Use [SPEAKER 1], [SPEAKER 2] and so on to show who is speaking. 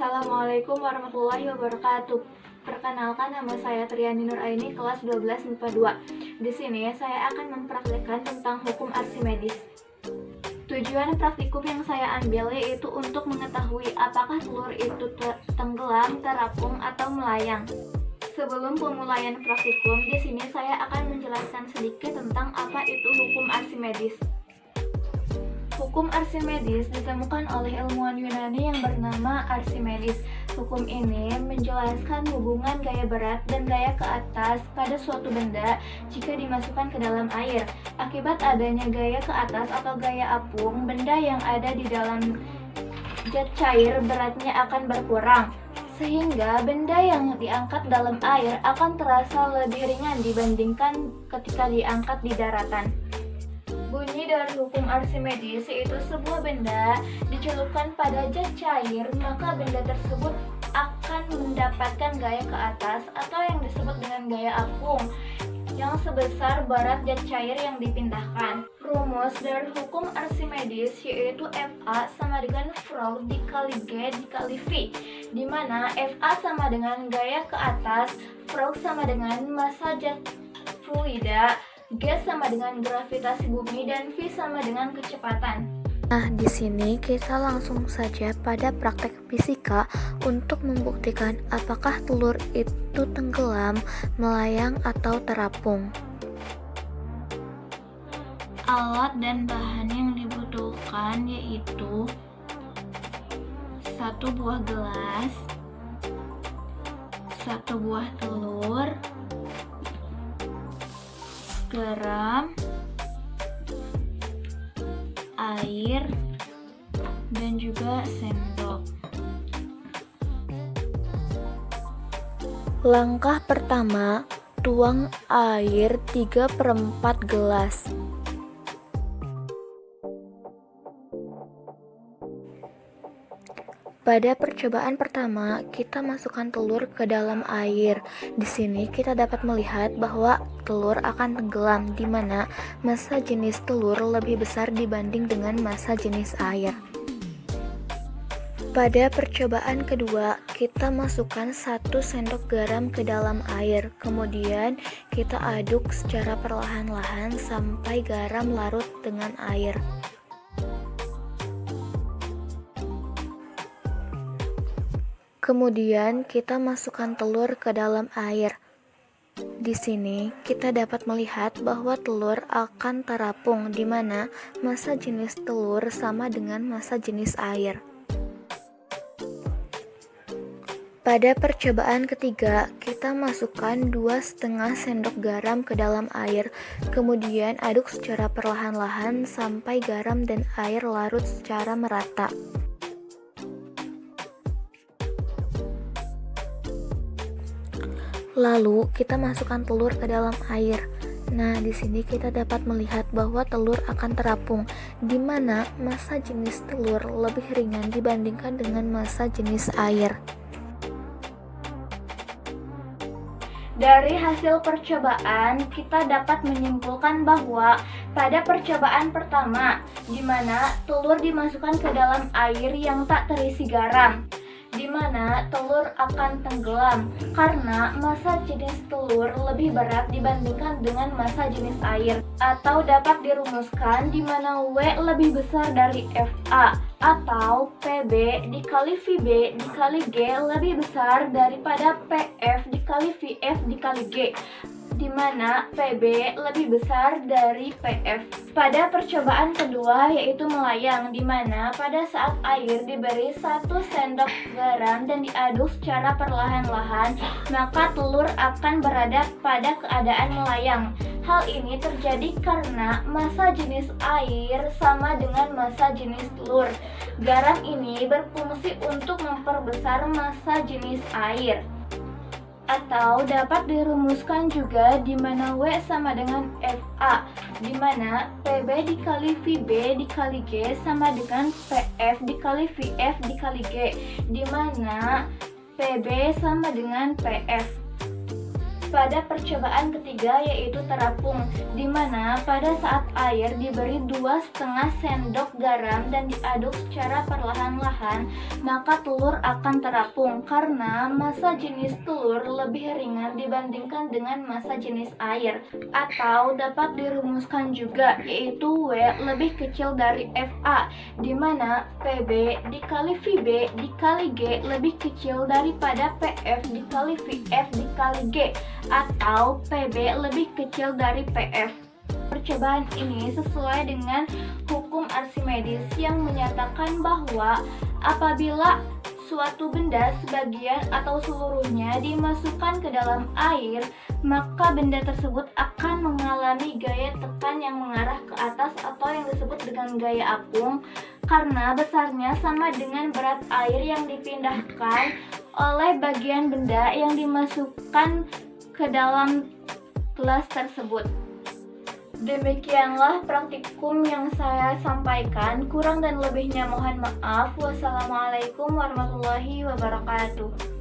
[SPEAKER 1] Assalamualaikum warahmatullahi wabarakatuh. Perkenalkan, nama saya Triani Nuraini, kelas 12 MIPA 2. Di sini saya akan mempraktikkan tentang hukum Archimedes. Tujuan praktikum yang saya ambil yaitu untuk mengetahui apakah telur itu tenggelam, terapung, atau melayang. Sebelum pemulaian praktikum, di sini saya akan menjelaskan sedikit tentang apa itu hukum Archimedes. Hukum Archimedes ditemukan oleh ilmuwan Yunani yang bernama Archimedes. Hukum ini menjelaskan hubungan gaya berat dan gaya ke atas pada suatu benda jika dimasukkan ke dalam air. Akibat adanya gaya ke atas atau gaya apung, benda yang ada di dalam zat cair beratnya akan berkurang, sehingga benda yang diangkat dalam air akan terasa lebih ringan dibandingkan ketika diangkat di daratan. Bunyi dari hukum Archimedes yaitu sebuah benda dicelupkan pada zat cair, maka benda tersebut akan mendapatkan gaya ke atas atau yang disebut dengan gaya apung yang sebesar berat zat cair yang dipindahkan. Rumus dari hukum Archimedes yaitu Fa sama dengan F dikali G dikali V, di mana Fa sama dengan gaya ke atas, F sama dengan massa zat fluida, G sama dengan gravitasi bumi, dan V sama dengan kecepatan.
[SPEAKER 2] Nah, di sini kita langsung saja pada praktek fisika untuk membuktikan apakah telur itu tenggelam, melayang, atau terapung.
[SPEAKER 1] Alat dan bahan yang dibutuhkan yaitu 1 buah gelas, 1 buah telur, garam, air, dan juga sendok.
[SPEAKER 2] Langkah pertama, tuang air 3/4 gelas. Pada percobaan pertama, kita masukkan telur ke dalam air. Di sini kita dapat melihat bahwa telur akan tenggelam, di mana massa jenis telur lebih besar dibanding dengan massa jenis air. Pada percobaan kedua, kita masukkan 1 sendok garam ke dalam air. Kemudian kita aduk secara perlahan-lahan sampai garam larut dengan air. Kemudian kita masukkan telur ke dalam air. Di sini kita dapat melihat bahwa telur akan terapung, di mana massa jenis telur sama dengan massa jenis air. Pada percobaan ketiga, kita masukkan 2,5 sendok garam ke dalam air. Kemudian aduk secara perlahan-lahan sampai garam dan air larut secara merata. Lalu kita masukkan telur ke dalam air. Nah, di sini kita dapat melihat bahwa telur akan terapung, di mana massa jenis telur lebih ringan dibandingkan dengan massa jenis air.
[SPEAKER 1] Dari hasil percobaan, kita dapat menyimpulkan bahwa pada percobaan pertama, di mana telur dimasukkan ke dalam air yang tak terisi garam, di mana telur akan tenggelam karena massa jenis telur lebih berat dibandingkan dengan massa jenis air, atau dapat dirumuskan di mana W lebih besar dari Fa, atau Pb dikali Vb dikali G lebih besar daripada Pf dikali Vf dikali G, di mana Pb lebih besar dari Pf. Pada percobaan kedua yaitu melayang, di mana pada saat air diberi 1 sendok garam dan diaduk secara perlahan-lahan, maka telur akan berada pada keadaan melayang. Hal ini terjadi karena massa jenis air sama dengan massa jenis telur. Garam ini berfungsi untuk memperbesar massa jenis air. Atau dapat dirumuskan juga di mana W sama dengan Fa, di mana Pb dikali Vb dikali G sama dengan Pf dikali Vf dikali G, di mana Pb sama dengan Pf. pada percobaan ketiga yaitu terapung, di mana pada saat air diberi 2,5 sendok garam dan diaduk secara perlahan-lahan, maka telur akan terapung karena massa jenis telur lebih ringan dibandingkan dengan massa jenis air. Atau dapat dirumuskan juga yaitu W lebih kecil dari FA, di mana PB dikali VB dikali G lebih kecil daripada PF dikali VF dikali G, atau PB lebih kecil dari PF. Percobaan ini sesuai dengan hukum Archimedes yang menyatakan bahwa apabila suatu benda sebagian atau seluruhnya dimasukkan ke dalam air, maka benda tersebut akan mengalami gaya tekan yang mengarah ke atas atau yang disebut dengan gaya apung, karena besarnya sama dengan berat air yang dipindahkan oleh bagian benda yang dimasukkan ke dalam gelas tersebut. Demikianlah praktikum yang saya sampaikan. Kurang dan lebihnya mohon maaf. Wassalamualaikum warahmatullahi wabarakatuh.